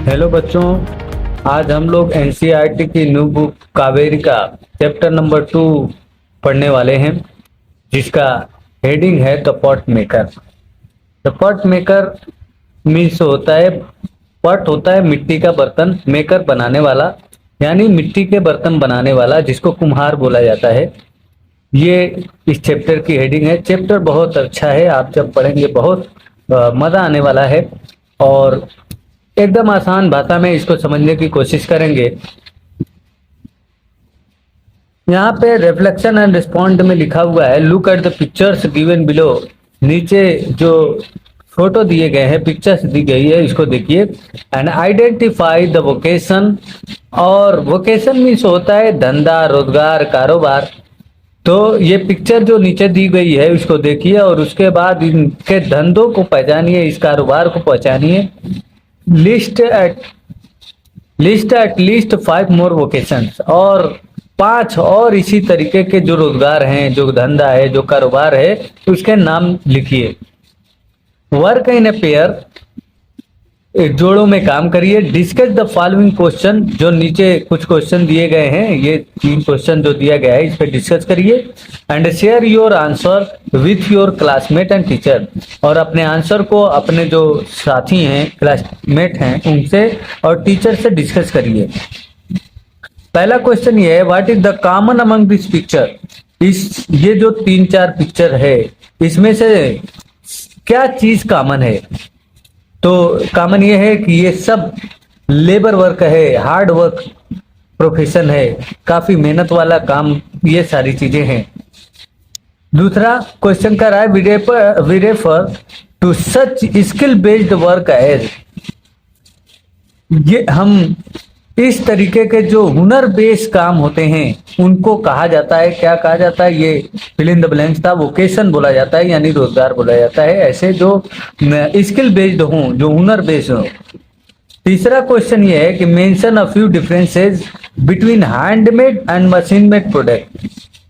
Hello बच्चों, आज हम लोग एनसीईआरटी की न्यू बुक कावेरी का चैप्टर नंबर 2 पढ़ने वाले हैं, जिसका हेडिंग है the pot maker. The pot maker means pot होता है मिट्टी का बर्तन, मेकर बनाने वाला, यानी मिट्टी के बर्तन बनाने वाला, जिसको कुम्हार बोला जाता है। ये इस चैप्टर की हेडिंग है। चैप्टर बहुत अच्छा है, आप जब पढ़ेंगे बहुत मज़ा आने वाला है और एकदम आसान भाषा में इसको समझने की कोशिश करेंगे। यहाँ पे रिफ्लेक्शन एंड रिस्पॉन्ड में लिखा हुआ है, look at the pictures given below. नीचे जो फोटो दिए गए हैं, पिक्चर्स दी गई है, इसको देखिए। And identify the vocation. और वोकेशन मीन्स होता है धंधा, रोजगार, कारोबार। तो ये पिक्चर जो नीचे दी गई है उसको देखिए और उसके बाद इनके धंधों को पहचानिए, इस कारोबार को पहचानिए। List at least 5 more vocations, और 5 और इसी तरीके के जो रोजगार हैं, जो धंधा है, जो कारोबार है, उसके नाम लिखिए। वर्क इन ए पेयर, जोड़ों में काम करिए। डिस्कस द फॉलोइंग क्वेश्चन, जो नीचे कुछ क्वेश्चन दिए गए हैं, ये 3 क्वेश्चन जो दिया गया है इस पर डिस्कस करिए। And share your answer with your classmate and teacher, और अपने आंसर को अपने जो साथी हैं, क्लासमेट हैं, उनसे और टीचर से डिस्कस करिए। पहला क्वेश्चन ये है, what is the common among this picture. ये जो 3-4 पिक्चर है, इसमें से क्या चीज कॉमन है। तो कॉमन ये है कि ये सब लेबर वर्क है, हार्ड वर्क प्रोफेशन है, काफी मेहनत वाला काम, ये सारी चीजें हैं। दूसरा क्वेश्चन कर रहा है, we refer to such skill based work as. ये हम इस तरीके के जो हुनर बेस्ड काम होते हैं उनको कहा जाता है, क्या कहा जाता है, ये फिल इन द ब्लैंक्स था। वोकेशन बोला जाता है, यानी रोजगार बोला जाता है, ऐसे जो स्किल बेस्ड हों, जो हुनर बेस्ड हो। तीसरा क्वेश्चन ये है कि mention a few differences between handmade and machine made product.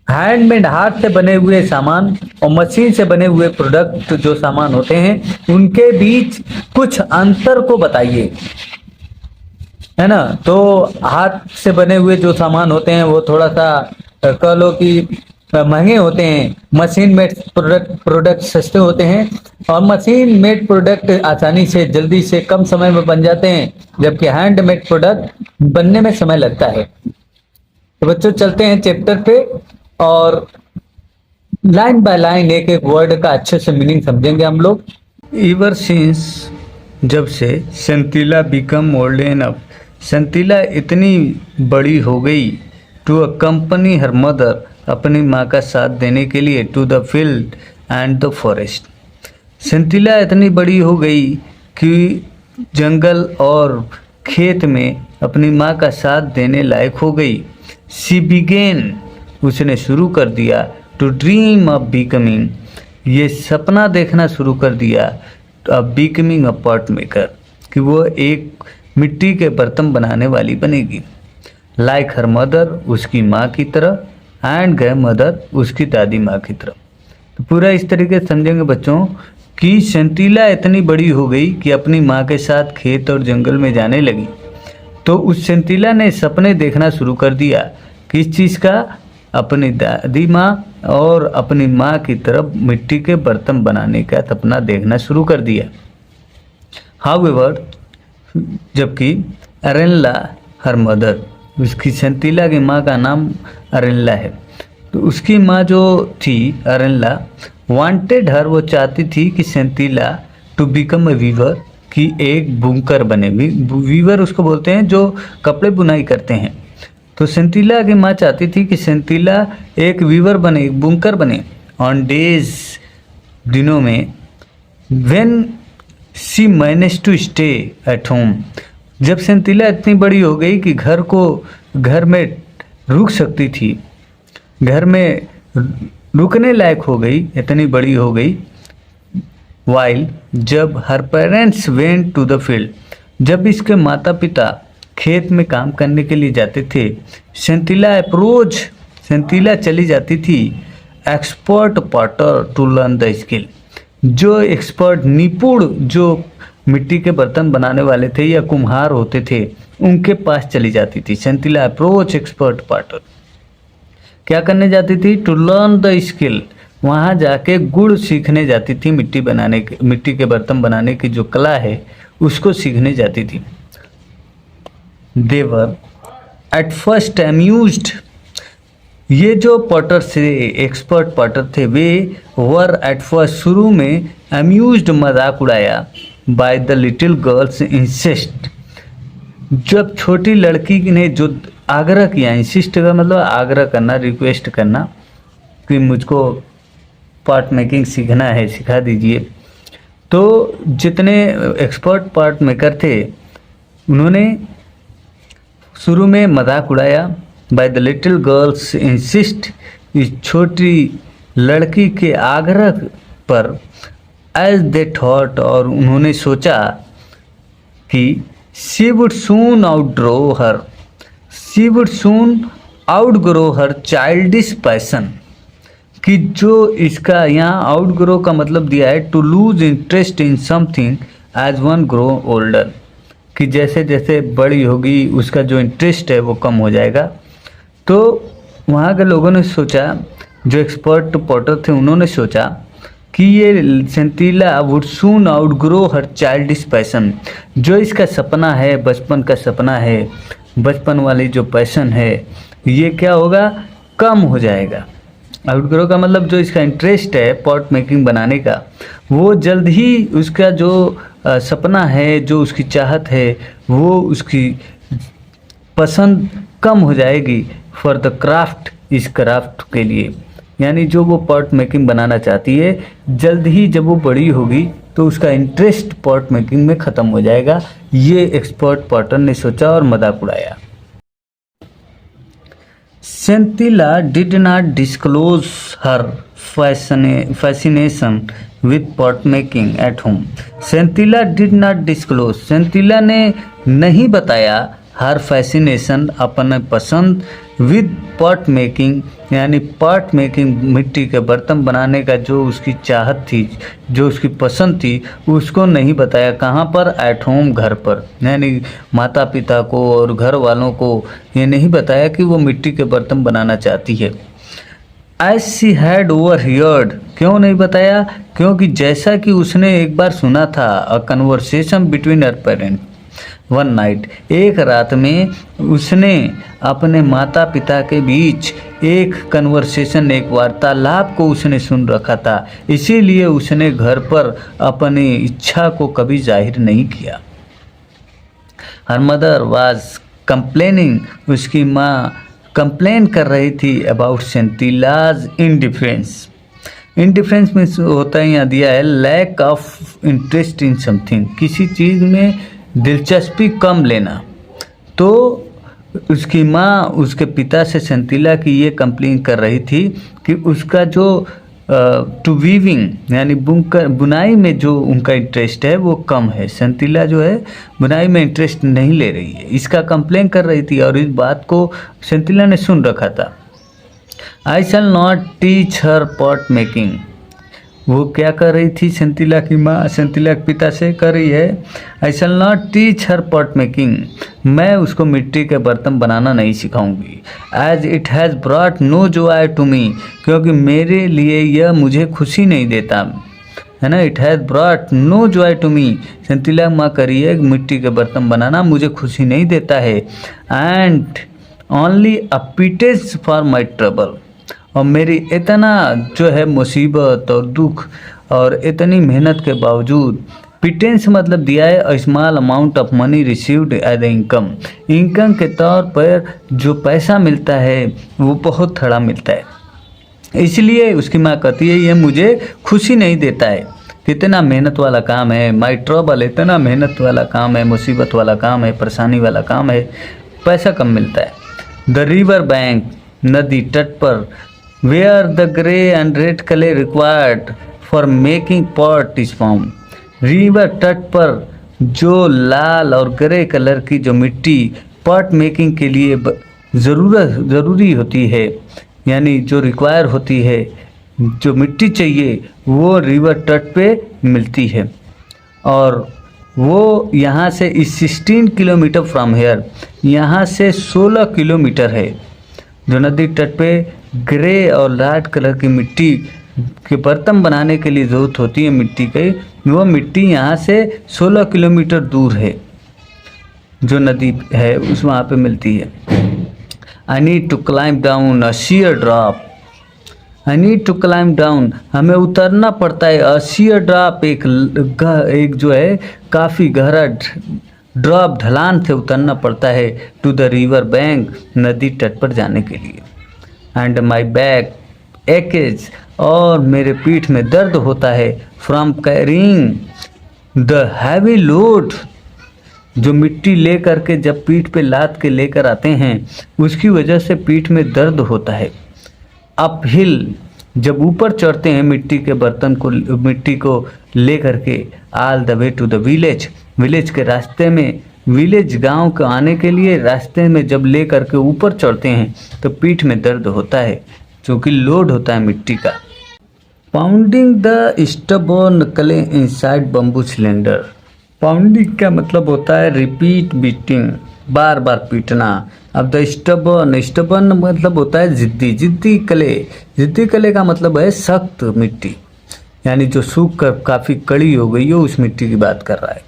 Handmade, हाथ से बने हुए सामान, और मशीन से बने हुए प्रोडक्ट जो सामान होते हैं, उनके बीच कुछ अंतर को बताइए, है ना। तो हाथ से बने हुए जो सामान होते हैं वो थोड़ा सा कह लो कि महंगे होते हैं, मशीन मेड प्रोडक्ट सस्ते होते हैं, और मशीन मेड प्रोडक्ट आसानी से, जल्दी से, कम समय में बन जाते हैं, जबकि हैंडमेड प्रोडक्ट बनने में समय लगता है। तो बच्चों चलते हैं चैप्टर पे और लाइन बाय लाइन एक एक वर्ड का अच्छे से मीनिंग समझेंगे हम लोग। एवर सिंस, जब से, सेंथिला बिकम ओल्ड एनफ, सेंथिला इतनी बड़ी हो गई, टू अकम्पनी हर मदर, अपनी माँ का साथ देने के लिए, to the field and the forest. Senthila इतनी बड़ी हो गई कि जंगल और खेत में अपनी माँ का साथ देने लायक हो गई। शी बिगेन, उसने शुरू कर दिया, टू ड्रीम ऑफ बिकमिंग, ये सपना देखना शुरू कर दिया, बिकमिंग अ पॉट मेकर, कि वो एक मिट्टी के बर्तन बनाने वाली बनेगी। लाइक हर मदर, उसकी माँ की तरह, एंड ग्रैंड मदर, उसकी दादी माँ की तरह। तो पूरा इस तरीके से समझेंगे बच्चों कि सेंथिला इतनी बड़ी हो गई कि अपनी माँ के साथ खेत और जंगल में जाने लगी। तो उस सेंथिला ने सपने देखना शुरू कर दिया, किस चीज़ का, अपनी दादी माँ और अपनी माँ की तरफ मिट्टी के बर्तन बनाने का सपना देखना शुरू कर दिया। हाउएवर, जबकि अरेनला हर मदर, उसकी सेंथिला की माँ का नाम अरेनला है, तो उसकी माँ जो थी अरेनला, वांटेड हर, वो चाहती थी कि सेंथिला टू बिकम ए वीवर, कि एक बुनकर बने। वीवर उसको बोलते हैं जो कपड़े बुनाई करते हैं। तो सेंथिला की माँ चाहती थी कि सेंथिला एक वीवर बने, एक बुनकर बने। ऑन डेज, दिनों में, when she manage to stay at home, जब सेंथिला इतनी बड़ी हो गई कि घर में रुक सकती थी, घर में रुकने लायक हो गई, इतनी बड़ी हो गई। वाइल, जब her parents went to the field, जब इसके माता पिता खेत में काम करने के लिए जाते थे, सेंथिला चली जाती थी expert potter to learn the skill, जो एक्सपर्ट, निपुण जो मिट्टी के बर्तन बनाने वाले थे या कुम्हार होते थे उनके पास चली जाती थी। सेंथिला अप्रोच एक्सपर्ट पार्टर, क्या करने जाती थी? टू लर्न द स्किल, वहाँ जाके गुण सीखने जाती थी, मिट्टी के बर्तन बनाने की जो कला है उसको सीखने जाती थी। देवर एट फर्स्ट अम्यूज्ड, ये जो पॉटर से एक्सपर्ट पॉटर थे वे वर एट फर्स्ट, शुरू में अम्यूज्ड, मजाक उड़ाया, by the little girls insist, जब छोटी लड़की ने जो आग्रह किया, इंसिस्ट का मतलब आग्रह करना, रिक्वेस्ट करना कि मुझको पार्ट मेकिंग सीखना है, सिखा दीजिए। तो जितने एक्सपर्ट पार्ट मेकर थे उन्होंने शुरू में मजाक उड़ाया, by the little girls insist, इस छोटी लड़की के आग्रह पर, एज दे थॉट, और उन्होंने सोचा कि she would soon outgrow her, she would soon outgrow her childish passion, कि जो इसका यहाँ आउटग्रो का मतलब दिया है to lose interest in something as one grow older, कि जैसे जैसे बड़ी होगी उसका जो इंटरेस्ट है वो कम हो जाएगा। तो वहाँ के लोगों ने सोचा, जो एक्सपर्ट पॉटर थे उन्होंने सोचा कि ये Senthila would soon outgrow her childish passion, जो इसका सपना है, बचपन का सपना है, बचपन वाली जो पैसन है, ये क्या होगा? कम हो जाएगा। आउटग्रो का मतलब जो इसका इंटरेस्ट है पॉट मेकिंग बनाने का, वो जल्द ही उसका जो सपना है, जो उसकी चाहत है, वो उसकी पसंद कम हो जाएगी फॉर द क्राफ्ट, इस क्राफ्ट के लिए। यानी जो वो पॉट मेकिंग बनाना चाहती है, जल्द ही जब वो बड़ी होगी तो उसका इंटरेस्ट पॉट मेकिंग में ख़त्म हो जाएगा। ये एक्सपर्ट पॉटर ने सोचा और मजाक उड़ाया। Senthila did not disclose her fascination with pot making at home, Senthila did not disclose, Senthila ने नहीं बताया हर फैसिनेशन, अपने पसंद, विद पॉट मेकिंग, यानी पॉट मेकिंग, मिट्टी के बर्तन बनाने का जो उसकी चाहत थी, जो उसकी पसंद थी, उसको नहीं बताया। कहाँ पर? एट होम, घर पर, यानी माता पिता को और घर वालों को ये नहीं बताया कि वो मिट्टी के बर्तन बनाना चाहती है। एज शी हैड ओवरहियर्ड, क्यों नहीं बताया? क्योंकि जैसा कि उसने एक बार सुना था, a conversation between her parent one night, एक रात में उसने अपने माता पिता के बीच एक कन्वर्सेशन, एक वार्तालाप को उसने सुन रखा था, इसीलिए उसने घर पर अपनी इच्छा को कभी जाहिर नहीं किया। हर मदर वाज कंप्लेनिंग, उसकी माँ कंप्लेन कर रही थी अबाउट सेंथिलाज इंडिफरेंस। इंडिफरेंस में होता है, यहाँ दिया है lack of interest in something, किसी चीज़ में दिलचस्पी कम लेना। तो उसकी माँ उसके पिता से सेंथिला की ये कंप्लेन कर रही थी कि उसका जो टू वीविंग यानी बुनाई में जो उनका इंटरेस्ट है वो कम है। सेंथिला जो है बुनाई में इंटरेस्ट नहीं ले रही है, इसका कंप्लेन कर रही थी और इस बात को सेंथिला ने सुन रखा था। I shall not teach her pot making, वो क्या कर रही थी? सेंथिला की माँ सेंथिला के पिता से कर रही है, I shall not teach her pot making, मैं उसको मिट्टी के बर्तन बनाना नहीं सिखाऊंगी। As it has brought no joy to me, क्योंकि मेरे लिए यह मुझे खुशी नहीं देता है ना। It has brought no joy to me, Senthila माँ करी है मिट्टी के बर्तन बनाना मुझे खुशी नहीं देता है। And only a pittance for my trouble, और मेरी इतना जो है मुसीबत और दुख और इतनी मेहनत के बावजूद, पिटेंस मतलब दिया है a small amount of money received as income, income के तौर पर जो पैसा मिलता है वो बहुत थोड़ा मिलता है, इसलिए उसकी माँ कहती है ये मुझे खुशी नहीं देता है। कितना मेहनत वाला काम है, माई ट्रबल, इतना मेहनत वाला काम है, मुसीबत वाला काम है, परेशानी वाला काम है, पैसा कम मिलता है। द रिवर बैंक, नदी तट पर, where the grey and red clay required for making pot is found, river तट पर जो लाल और ग्रे कलर की जो मिट्टी पॉट मेकिंग के लिए ज़रूरी होती है, यानी जो रिक्वायर होती है, जो मिट्टी चाहिए वो रिवर तट पे मिलती है। और वो यहाँ से 16 किलोमीटर फ्रॉम हेयर, यहाँ से 16 किलोमीटर है। जो नदी तट पे ग्रे और लाल कलर की मिट्टी के बर्तन बनाने के लिए ज़रूरत होती है मिट्टी की, वो मिट्टी यहाँ से 16 किलोमीटर दूर है, जो नदी है उस वहाँ पे मिलती है। I need to climb down a sheer drop, I need to climb down, हमें उतरना पड़ता है। अ sheer ड्रॉप एक जो है काफ़ी गहरा ड्रॉप ढलान से उतरना पड़ता है। टू द रिवर बैंक, नदी तट पर जाने के लिए। एंड माई बैक एकेज, और मेरे पीठ में दर्द होता है। From carrying the heavy load, जो मिट्टी ले करके जब पीठ पे लाद के लेकर आते हैं उसकी वजह से पीठ में दर्द होता है। अप हिल, जब ऊपर चढ़ते हैं मिट्टी के बर्तन को, मिट्टी को ले करके। All the way to the village, village के रास्ते में, विलेज गांव को आने के लिए रास्ते में जब ले करके ऊपर चढ़ते हैं तो पीठ में दर्द होता है क्योंकि लोड होता है मिट्टी का। Pounding the stubborn clay inside bamboo cylinder, pounding का मतलब होता है रिपीट बीटिंग, बार बार पीटना। अब द स्टबर्न, स्टबर्न मतलब होता है जिद्दी, जिद्दी क्ले, जिद्दी क्ले का मतलब है सख्त मिट्टी, यानी जो सूख कर काफ़ी कड़ी हो गई हो उस मिट्टी की बात कर रहा है।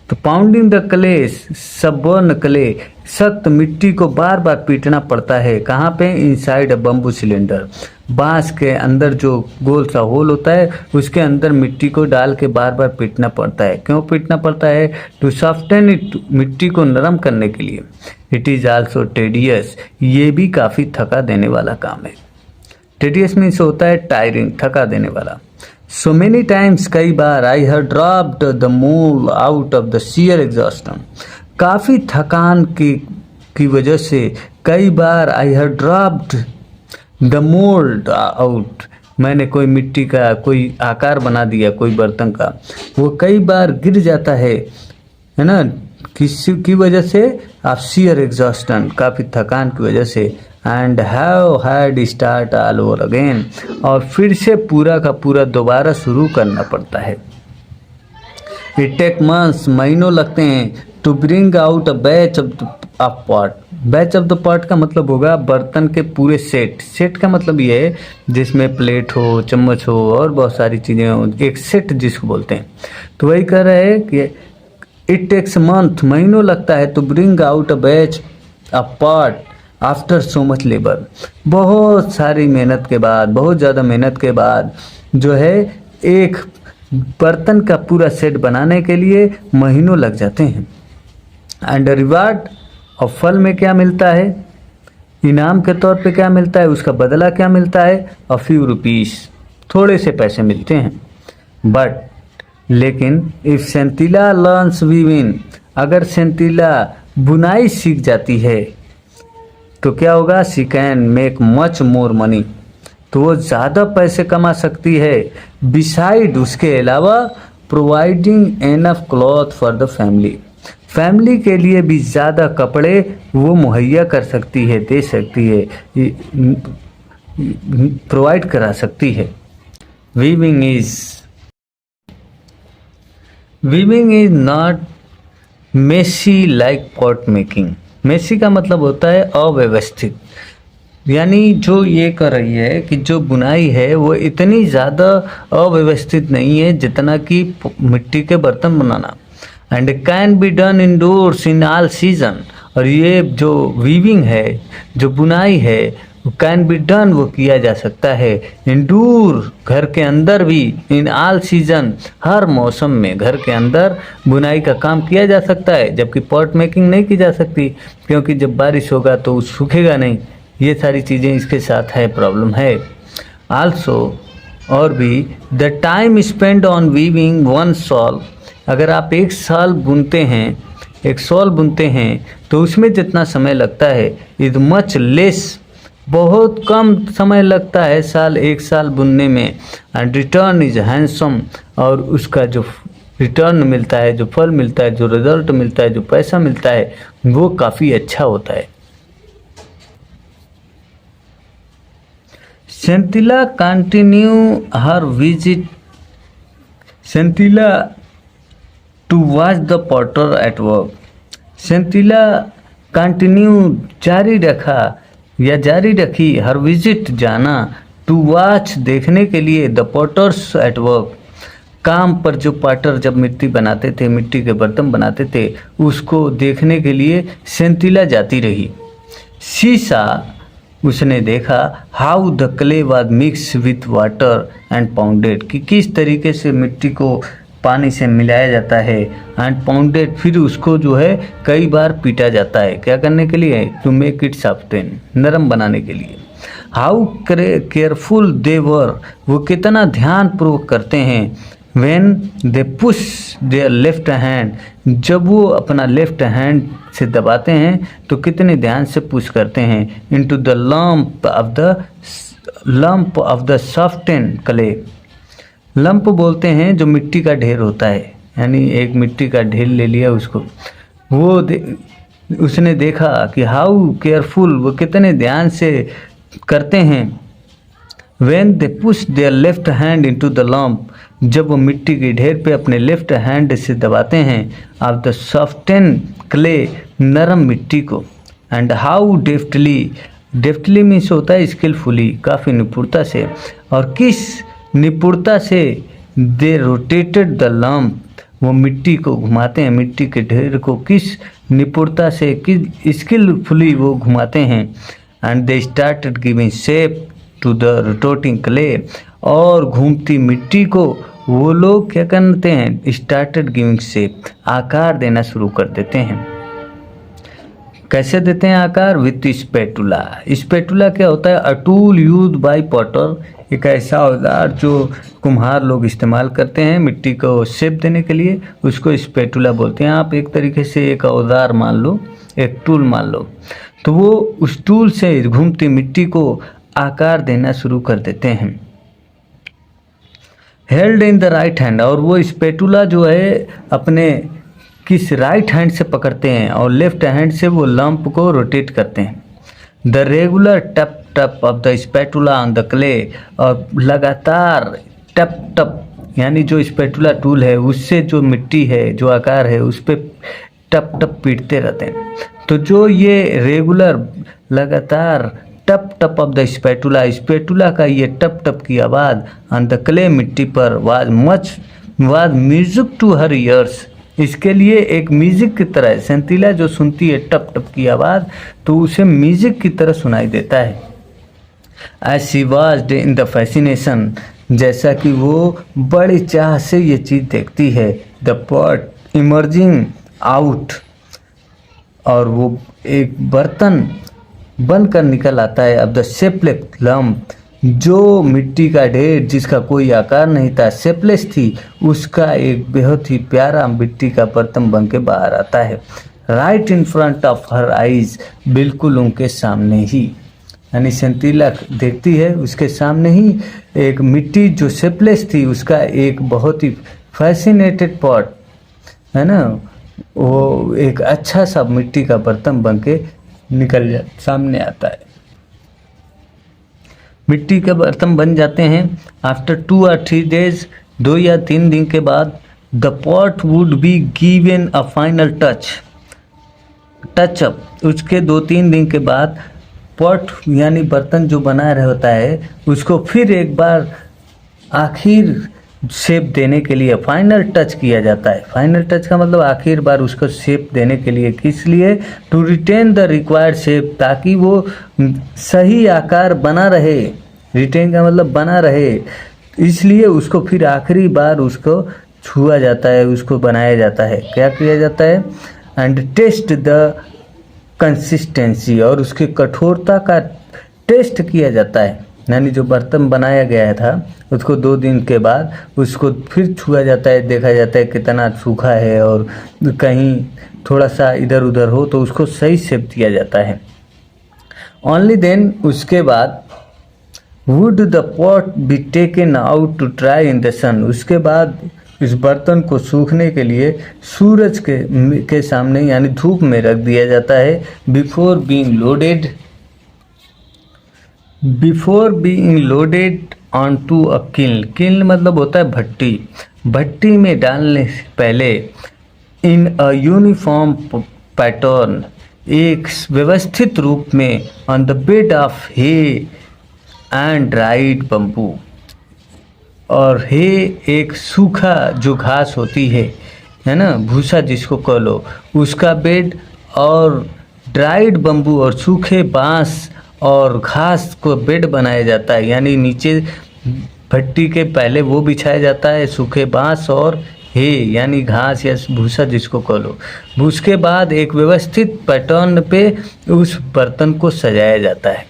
तो पाउंडिंग द क्ले, सबर्न क्ले, सख्त मिट्टी को बार बार पीटना पड़ता है। कहाँ पे? इनसाइड अ बम्बू सिलेंडर, बांस के अंदर जो गोल सा होल होता है उसके अंदर मिट्टी को डाल के बार बार पीटना पड़ता है। क्यों पीटना पड़ता है? टू सॉफ्टन इट, मिट्टी को नरम करने के लिए। इट इज़ आल्सो टेडियस, ये भी काफ़ी थका देने वाला काम है। टेडियस मीन्स होता है टायरिंग, थका देने वाला। सो मेनी टाइम्स, कई बार, I have dropped the mould out of the sheer exhaustion, काफ़ी थकान की वजह से कई बार I have dropped the mould out, मैंने कोई मिट्टी का कोई आकार बना दिया कोई बर्तन का, वो कई बार गिर जाता है ना, किसी की वजह से? आप sheer एग्जॉस्टन, काफ़ी थकान की वजह से। And have had start all over again, और फिर से पूरा का पूरा दोबारा शुरू करना पड़ता है। इट टेक मंथ्स, महीनों लगते हैं। To bring out a batch of pot, batch of the pot का मतलब होगा बर्तन के पूरे सेट, सेट का मतलब ये है जिसमें प्लेट हो, चम्मच हो और बहुत सारी चीज़ें हो, एक सेट जिसको बोलते हैं। तो वही कह रहे हैं कि इट टेक्स मंथ, महीनों लगता है। To bring out a batch of pot after so much labour, बहुत सारी मेहनत के बाद, बहुत ज़्यादा मेहनत के बाद जो है एक बर्तन का पूरा सेट बनाने के लिए महीनों लग जाते हैं। एंड रिवार्ड, और फल में क्या मिलता है? इनाम के तौर पे क्या मिलता है? उसका बदला क्या मिलता है? अ फ्यू रुपीस, थोड़े से पैसे मिलते हैं। बट लेकिन इफ सेंतिला लर्न्स वीविंग, अगर सेंतिला बुनाई सीख जाती है तो क्या होगा? She can make much more money, तो वो ज़्यादा पैसे कमा सकती है। बिसाइड, उसके अलावा, providing enough cloth for the family, family के लिए भी ज़्यादा कपड़े वो मुहैया कर सकती है, दे सकती है, प्रोवाइड करा सकती है। Weaving is not messy like pot making, messy का मतलब होता है अव्यवस्थित, यानी जो ये कर रही है कि जो बुनाई है वो इतनी ज़्यादा अव्यवस्थित नहीं है जितना कि मिट्टी के बर्तन बनाना। And can be done indoors in all season, और ये जो वीविंग है, जो बुनाई है, कैन बी डन, वो किया जा सकता है इंडोर, घर के अंदर भी, इन ऑल सीजन, हर मौसम में घर के अंदर बुनाई का काम किया जा सकता है। जबकि पॉट मेकिंग नहीं की जा सकती क्योंकि जब बारिश होगा तो वो सूखेगा नहीं, ये सारी चीज़ें इसके साथ है, प्रॉब्लम है। आल्सो, और भी, the time spend on weaving one shawl, अगर आप एक साल बुनते हैं, एक शॉल बुनते हैं तो उसमें जितना समय लगता है इज मच लेस, बहुत कम समय लगता है एक साल बुनने में। एंड रिटर्न इज हैंडसम, और उसका जो रिटर्न मिलता है, जो फल मिलता है, जो रिजल्ट मिलता है, जो पैसा मिलता है, वो काफ़ी अच्छा होता है। Sentila continue her visit, Sentila to to watch the potter at work. Senthila continue जारी रखा या जारी रखी हर विजिट जाना, टू वॉच देखने के लिए, द पॉटर्स एट वर्क काम पर, जो पॉटर जब मिट्टी बनाते थे, मिट्टी के बर्तन बनाते थे, उसको देखने के लिए सेंथिला जाती रही। शीशा उसने देखा how the clay was mix with water and pounded, कि किस तरीके से मिट्टी को पानी से मिलाया जाता है, एंड पाउंडेड फिर उसको जो है कई बार पीटा जाता है, क्या करने के लिए, टू मेक इट सॉफ्टन, नरम बनाने के लिए। हाउ केयरफुल दे वर, वो कितना ध्यान पूर्वक करते हैं, when they push their left hand, जब वो अपना लेफ्ट हैंड से दबाते हैं तो कितने ध्यान से पुश करते हैं, into the lump of the soften clay. Lump बोलते हैं जो मिट्टी का ढेर होता है, यानी एक मिट्टी का ढेर ले लिया उसको, उसने देखा कि हाउ केयरफुल, वो कितने ध्यान से करते हैं, when they push their left hand into the lump, जब वो मिट्टी के ढेर पे अपने लेफ्ट हैंड से दबाते हैं, ऑफ द सॉफ्टन क्ले, नरम मिट्टी को, एंड हाउ डेफ्टली मीन्स होता है स्किलफुली, काफ़ी निपुणता से, और किस निपुणता से दे रोटेटेड द लंप, वो मिट्टी को घुमाते हैं, मिट्टी के ढेर को किस निपुणता से, किस स्किलफुली वो घुमाते हैं, and they started giving shape to the rotating clay, और घूमती मिट्टी को वो लोग क्या करते हैं, स्टार्टेड गिविंग शेप, आकार देना शुरू कर देते हैं। कैसे देते हैं आकार, विथ स्पैटुला। स्पैटुला क्या होता है, a tool used by Potter, एक ऐसा औजार जो कुम्हार लोग इस्तेमाल करते हैं मिट्टी को शेप देने के लिए, उसको स्पैटुला बोलते हैं। आप एक तरीके से एक औजार मान लो, एक टूल मान लो, तो वो उस टूल से घूमती मिट्टी को आकार देना शुरू कर देते हैं। Held in the right hand, और वो स्पैटुला जो है अपने किस राइट हैंड से पकड़ते हैं और लेफ्ट हैंड से वो लंप को रोटेट करते हैं। The regular tub tub of the spatula on the clay, और लगातार टप टप, यानी जो स्पैटुला टूल है उससे जो मिट्टी है, जो आकार है, उस पर टप टप पीटते रहते हैं। तो जो ये रेगुलर लगातार टप टप ऑफ द स्पैटुला का ये टप टप की आवाज़ ऑन द क्ले, मिट्टी पर, was music to her ears, इसके लिए एक म्यूजिक की तरह, सेंथिला जो सुनती है टप टप की आवाज़ तो उसे म्यूजिक की तरह सुनाई देता है। As she watched in the fascination, जैसा कि वो बड़ी चाह से ये चीज़ देखती है, द पॉट इमर्जिंग आउट, और वो एक बर्तन बनकर निकल आता है, अब द शेपलेस लंप, जो मिट्टी का ढेर जिसका कोई आकार नहीं था, शेपलेस थी, उसका एक बेहद ही प्यारा मिट्टी का बर्तन बन के बाहर आता है, right in front of her eyes, बिल्कुल उनके सामने ही, यानी सेंथिला देखती है उसके सामने ही एक मिट्टी जो शेपलेस थी, उसका एक बहुत ही फैसिनेटेड पॉट है ना, वो एक अच्छा सा मिट्टी का बर्तन बन के सामने आता है। मिट्टी के बर्तन बन जाते हैं। आफ्टर 2 or 3 days, 2 या 3 दिन के बाद, the pot would be given a final touch-up, उसके 2-3 दिन के बाद पॉट यानी बर्तन जो बना रहा होता है उसको फिर एक बार आखिर शेप देने के लिए फाइनल टच किया जाता है। फाइनल टच का मतलब आखिर बार उसको शेप देने के लिए, किस लिए, to retain the required shape, ताकि वो सही आकार बना रहे, रिटेन का मतलब बना रहे, इसलिए उसको फिर आखिरी बार उसको छुआ जाता है, उसको बनाया जाता है। क्या किया जाता है, एंड टेस्ट द कंसिस्टेंसी, और उसकी कठोरता का टेस्ट किया जाता है, यानी जो बर्तन बनाया गया था उसको 2 दिन के बाद उसको फिर छुआ जाता है, देखा जाता है कितना सूखा है, और कहीं थोड़ा सा इधर उधर हो तो उसको सही शेप दिया जाता है। ओनली देन, उसके बाद would the pot be taken out to dry in the sun, उसके बाद इस बर्तन को सूखने के लिए सूरज के सामने यानी धूप में रख दिया जाता है। Before being loaded on to a kiln, kiln मतलब होता है भट्टी, भट्टी में डालने से पहले इन अ यूनिफॉर्म पैटर्न, एक व्यवस्थित रूप में, on the bed of hay and dried bamboo. और हे एक सूखा जो घास होती है ना, भूसा जिसको कह लो, उसका बेड, और ड्राइड बम्बू और सूखे बांस और घास को बेड बनाया जाता है। यानी नीचे भट्टी के पहले वो बिछाया जाता है, सूखे बांस और हे यानी घास या भूसा जिसको कह लो। उसके बाद एक व्यवस्थित पैटर्न पे उस बर्तन को सजाया जाता है,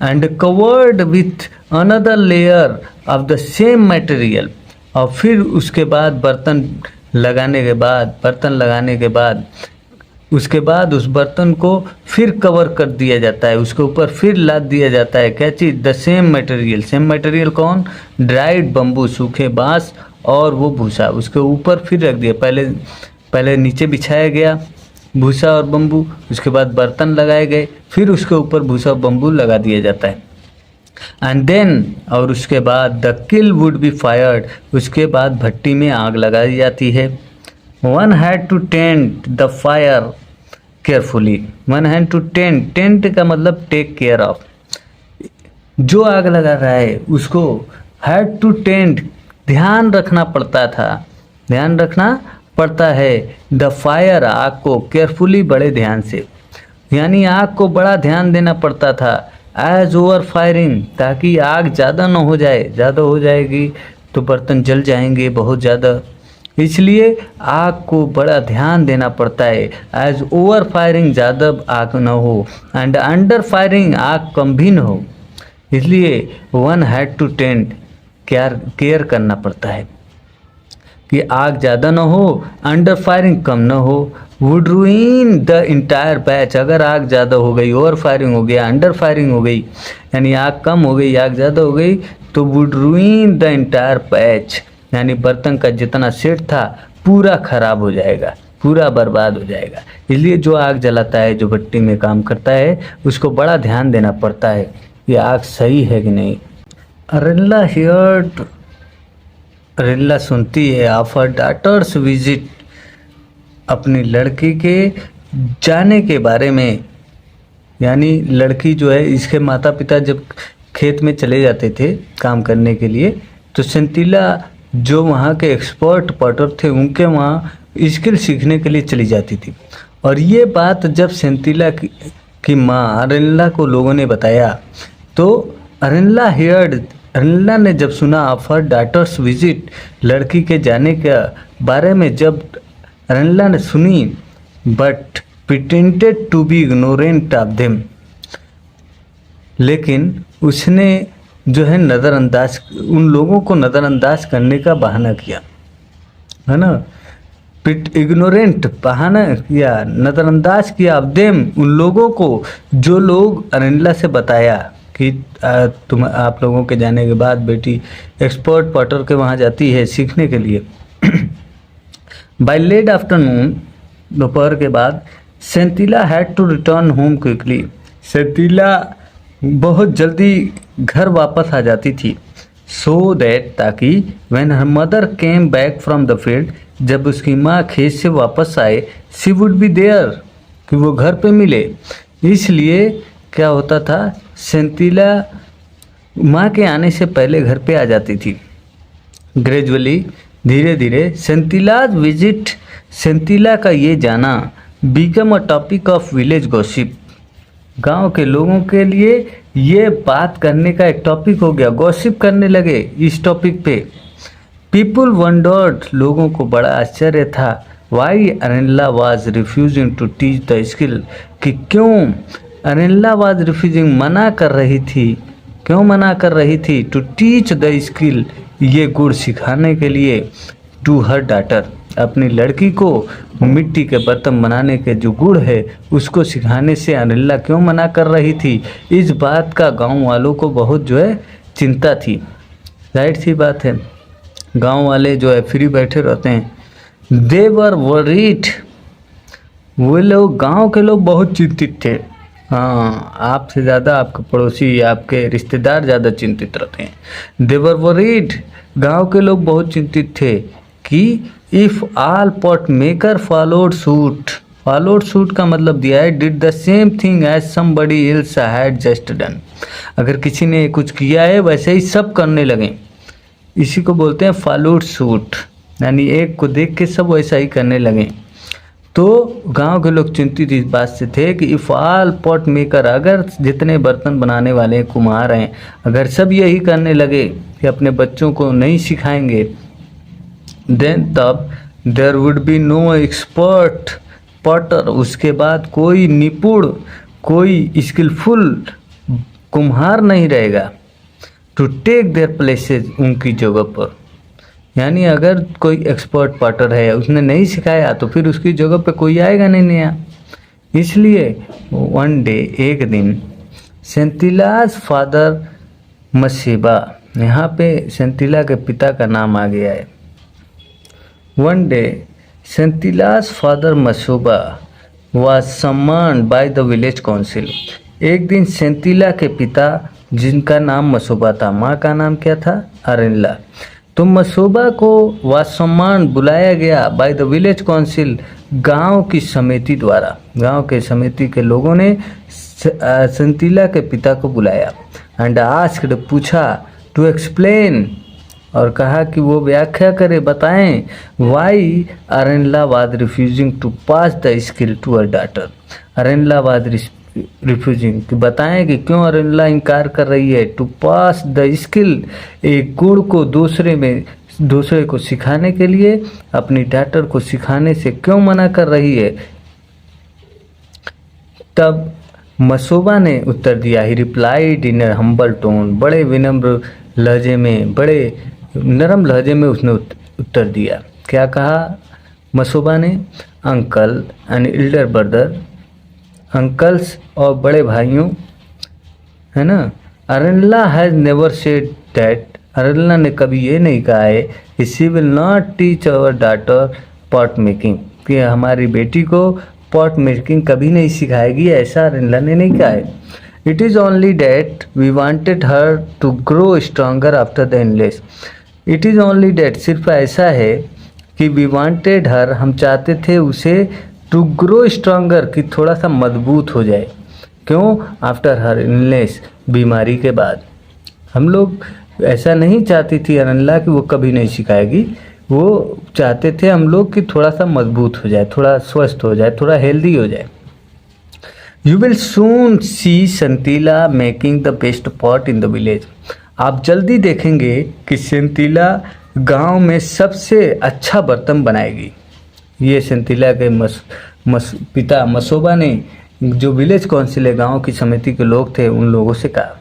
and covered with another layer of the same material. और फिर उसके बाद बर्तन लगाने के बाद उसके बाद उस बर्तन को फिर कवर कर दिया जाता है, उसके ऊपर फिर लाद दिया जाता है क्या चीज़, the same material. Same material कौन, ड्राइड बम्बू, सूखे बांस और वो भूसा, उसके ऊपर फिर रख दिया। पहले नीचे बिछाया गया भूसा और बम्बू, उसके बाद बर्तन लगाए गए, फिर उसके ऊपर भूसा और बम्बू लगा दिया जाता है। एंड देन, और उसके बाद the kiln would be fired, उसके बाद भट्टी में आग लगाई जाती है। One had to tend the fire carefully. One had to tend का मतलब टेक केयर ऑफ। जो आग लगा रहा है उसको हैड टू टेंट, ध्यान रखना पड़ता है, द फायर, आग को, केयरफुली, बड़े ध्यान से। यानी आग को बड़ा ध्यान देना पड़ता था। एज ओवर फायरिंग, ताकि आग ज़्यादा ना हो जाए, ज़्यादा हो जाएगी तो बर्तन जल जाएंगे बहुत ज़्यादा, इसलिए आग को बड़ा ध्यान देना पड़ता है। एज ओवर फायरिंग, ज़्यादा आग ना हो, एंड अंडर फायरिंग, आग कम भी ना हो, इसलिए one had to tend, care करना पड़ता है कि आग ज़्यादा ना हो, अंडर फायरिंग कम ना हो। वुड रूइन द इंटायर बैच, अगर आग ज़्यादा हो गई, ओवर फायरिंग हो गया, अंडर फायरिंग हो गई, यानी आग कम हो गई, आग ज़्यादा हो गई, तो वुड रूइन द इंटायर बैच, यानी बर्तन का जितना सेट था पूरा खराब हो जाएगा, पूरा बर्बाद हो जाएगा। इसलिए जो आग जलाता है, जो भट्टी में काम करता है, उसको बड़ा ध्यान देना पड़ता है कि आग सही है कि नहीं। अरेल्ला सुनती है ऑफ हर डॉटर्स विजिट, अपनी लड़की के जाने के बारे में। यानी लड़की जो है, इसके माता पिता जब खेत में चले जाते थे काम करने के लिए, तो सेंतिला जो वहाँ के एक्सपर्ट पॉटर थे उनके वहाँ स्किल सीखने के लिए चली जाती थी। और ये बात जब सेंतिला की माँ अरेल्ला को लोगों ने बताया, तो अरेल्ला ने जब सुना ऑफ हर डॉटर्स विजिट, लड़की के जाने के बारे में जब अरेल्ला ने सुनी, but pretended to be ignorant of them, लेकिन उसने जो है उन लोगों को नज़रअंदाज करने का बहाना किया, है ना, इग्नोरेंट बहाना किया, नज़रअंदाज किया ऑफ देम, उन लोगों को जो लोग अरेल्ला से बताया कि आप लोगों के जाने के बाद बेटी एक्सपर्ट पॉटर के वहाँ जाती है सीखने के लिए। बाय लेट आफ्टरनून, दोपहर के बाद, Sentila had to return home quickly, Sentila बहुत जल्दी घर वापस आ जाती थी। सो दैट, ताकि when her mother came back from the field, जब उसकी माँ खेत से वापस आए, शी वुड बी देयर, कि वो घर पे मिले। इसलिए क्या होता था, सेंतिला माँ के आने से पहले घर पे आ जाती थी। ग्रेजुअली, धीरे धीरे, सेंतिलाज विजिट, सेंतिला का ये जाना, become a topic of village gossip, गांव के लोगों के लिए ये बात करने का एक टॉपिक हो गया, गॉसिप करने लगे इस टॉपिक पे। पीपुल वंडर्ड, लोगों को बड़ा आश्चर्य था, why Arella was refusing to teach the skill, कि क्यों अरेल्ला वाज रिफ्यूजिंग, मना कर रही थी, क्यों मना कर रही थी, टू टीच द स्किल, ये गुण सिखाने के लिए, टू हर डॉटर, अपनी लड़की को मिट्टी के बर्तन बनाने के जो गुण है उसको सिखाने से अरेल्ला क्यों मना कर रही थी। इस बात का गांव वालों को बहुत जो है चिंता थी। जाहिर सी बात है, गांव वाले जो है फ्री बैठे रहते हैं। दे वर वरीड, वो लोग, गांव के लोग बहुत चिंतित थे। हाँ, आपसे ज़्यादा आपके पड़ोसी, आपके रिश्तेदार ज़्यादा चिंतित रहते हैं। दे वर वरीड, गाँव के लोग बहुत चिंतित थे कि if all pot maker followed suit का मतलब दिया है did the same thing as somebody else had just done. अगर किसी ने कुछ किया है वैसे ही सब करने लगे, इसी को बोलते हैं फॉलोड सूट, यानी एक को देख के सब वैसा ही करने लगे। तो गांव के लोग चिंतित इस बात से थे कि इफ ऑल पॉट मेकर, अगर जितने बर्तन बनाने वाले कुम्हार हैं, अगर सब यही करने लगे कि अपने बच्चों को नहीं सिखाएंगे, देन तब there would be no expert potter, उसके बाद कोई निपुण, कोई स्किलफुल कुम्हार नहीं रहेगा टू टेक देयर प्लेसेस, उनकी जगह पर। यानी अगर कोई एक्सपर्ट पॉटर है, उसने नहीं सिखाया, तो फिर उसकी जगह पे कोई आएगा नहीं नया। इसलिए वन डे, एक दिन, सेंतिलाज फादर मसीबा, यहाँ पे सेंतिला के पिता का नाम आ गया है। One day Sentila's father Masuba was summoned by the village council। एक दिन सेंतिला के पिता, जिनका नाम मसूबा था, माँ का नाम क्या था, अरेनला, तो मसूबा को वासमान बुलाया गया बाय द विलेज काउंसिल, गांव की समिति द्वारा। गांव के समिति के लोगों ने सेंतिला के पिता को बुलाया एंड आस्क्ड, पूछा, टू एक्सप्लेन, और कहा कि वो व्याख्या करे, बताएं, why Arenla was refusing to pass the skill to her daughter. Arenla was refusing, कि बताएं कि क्यों अरेनला इनकार कर रही है, टू पास द स्किल, एक गुण को दूसरे को सिखाने के लिए, अपनी डॉटर को सिखाने से क्यों मना कर रही है। तब मसूबा ने उत्तर दिया, ही replied in a humble tone, बड़े विनम्र लहजे में, बड़े नरम लहजे में उसने उत्तर दिया। क्या कहा मसूबा ने, uncle and elder brother, uncles और बड़े भाइयों, है ना, Arenla has never said that, Arenla ने कभी ये नहीं कहा है कि she will not teach our daughter pot making, कि हमारी बेटी को पॉट मेकिंग कभी नहीं सिखाएगी, ऐसा अरेनला ने नहीं कहा है। It is only that we wanted her to grow stronger after the इनलेस। इट इज़ ओनली डैट, सिर्फ ऐसा है कि वी वांटेड हर, हम चाहते थे उसे, टू ग्रो स्ट्रॉन्गर, कि थोड़ा सा मजबूत हो जाए। क्यों, आफ्टर हर इलनेस, बीमारी के बाद। हम लोग ऐसा नहीं चाहती थी अरेनला कि वो कभी नहीं सिखाएगी, वो चाहते थे हम लोग कि थोड़ा सा मजबूत हो जाए, थोड़ा स्वस्थ हो जाए, थोड़ा हेल्दी हो जाए। You will soon see Sentila making the best pot in the village. आप जल्दी देखेंगे कि सेंतिला गांव में सबसे अच्छा बर्तन बनाएगी। ये सेंतिला के पिता मसूबा ने, जो विलेज काउंसिल है, गांव की समिति के लोग थे, उन लोगों से कहा।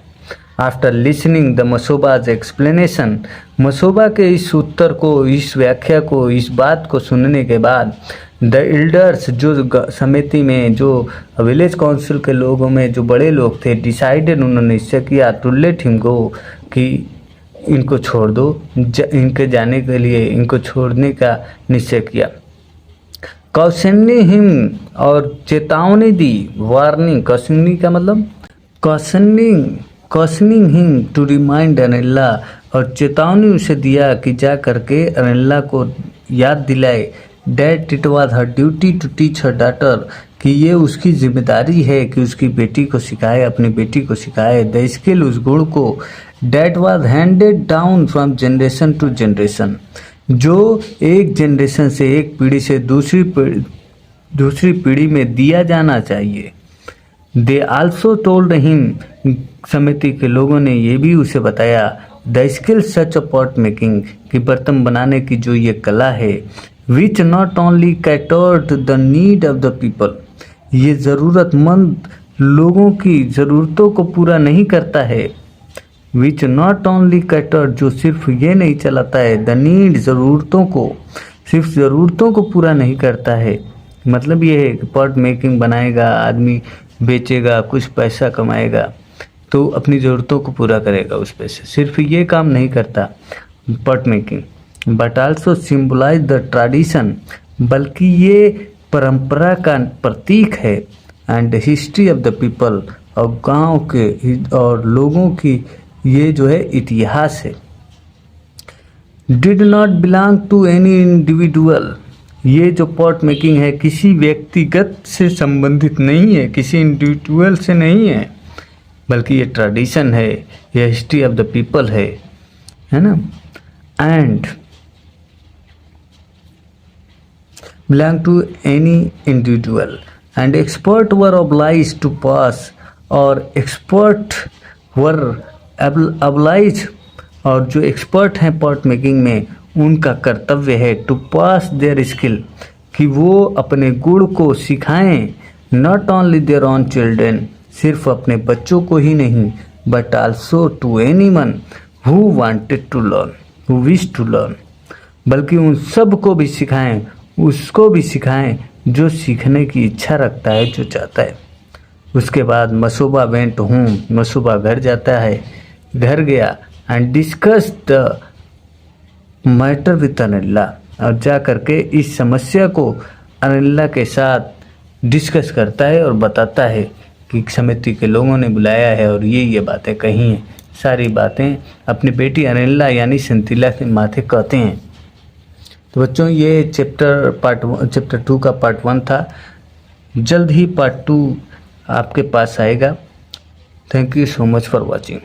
आफ्टर लिसनिंग द मसूबाज एक्सप्लेनेशन, मसूबा के इस उत्तर को, इस व्याख्या को, इस बात को सुनने के बाद, द एल्डर्स, जो समिति में, जो विलेज काउंसिल के लोगों में जो बड़े लोग थे, डिसाइडेड, उन्होंने निश्चय किया, टू लेट हिम गो, कि इनको छोड़ दो, इनके जाने के लिए इनको छोड़ने का निश्चय किया। कौशनी हिम, और चेतावनी दी, वार्निंग, कौशनी का मतलब कौशनिंग हिम टू रिमाइंड अरेनला, और चेतावनी उसे दिया कि जा करके अरेनला को याद दिलाए, that it was her duty to teach her daughter, कि ये उसकी जिम्मेदारी है कि उसकी बेटी को सिखाए, अपनी बेटी को सिखाए, द स्किल, उस गुण को, that was handed down from generation to generation, जो एक जनरेशन से, एक पीढ़ी से दूसरी पीढ़ी में दिया जाना चाहिए। दे आल्सो टोल्ड हिम, समिति के लोगों ने ये भी उसे बताया, the skill such a pot making, कि बर्तन बनाने की जो ये कला है, which not only catered the need of the people, ये ज़रूरतमंद लोगों की ज़रूरतों को पूरा नहीं करता है। विच नॉट ओनली कैटर्ड, जो सिर्फ ये नहीं चलाता है, द नीड, ज़रूरतों को, सिर्फ ज़रूरतों को पूरा नहीं करता है। मतलब ये है कि पॉट मेकिंग बनाएगा, आदमी बेचेगा, कुछ पैसा कमाएगा, तो अपनी ज़रूरतों को पूरा करेगा उस पैसे, सिर्फ ये काम नहीं करता pot making, but also symbolize the tradition, बल्कि ये परंपरा का प्रतीक है, and history of the people, और गांव के और लोगों की ये जो है इतिहास है। Did not belong to any individual. ये जो पॉट मेकिंग है किसी व्यक्तिगत से संबंधित नहीं है, किसी इंडिविजुअल से नहीं है, बल्कि ये ट्रेडिशन है, ये हिस्ट्री ऑफ द पीपल है ना। And belong to any individual and expert were obliged to pass, और expert were obliged, और जो expert हैं पॉट मेकिंग में उनका कर्तव्य है to pass their skill, कि वो अपने गुण को सिखाएं, not only their own children, सिर्फ अपने बच्चों को ही नहीं, but also to anyone who wanted to learn, who wished to learn, बल्कि उन सब को भी सिखाएं, उसको भी सिखाएं जो सीखने की इच्छा रखता है, जो चाहता है। उसके बाद मसोबा वेंट होम, मसोबा घर जाता है, घर गया and discuss the matter with Anilla, और जा करके इस समस्या को अनिल्ला के साथ डिस्कस करता है और बताता है कि समिति के लोगों ने बुलाया है और ये बातें कही हैं, सारी बातें अपनी बेटी अनिल्ला यानी सेंथिला के माथे कहते हैं। तो बच्चों ये चैप्टर 2 का पार्ट 1 था। जल्द ही पार्ट 2 आपके पास आएगा। Thank you so much for watching.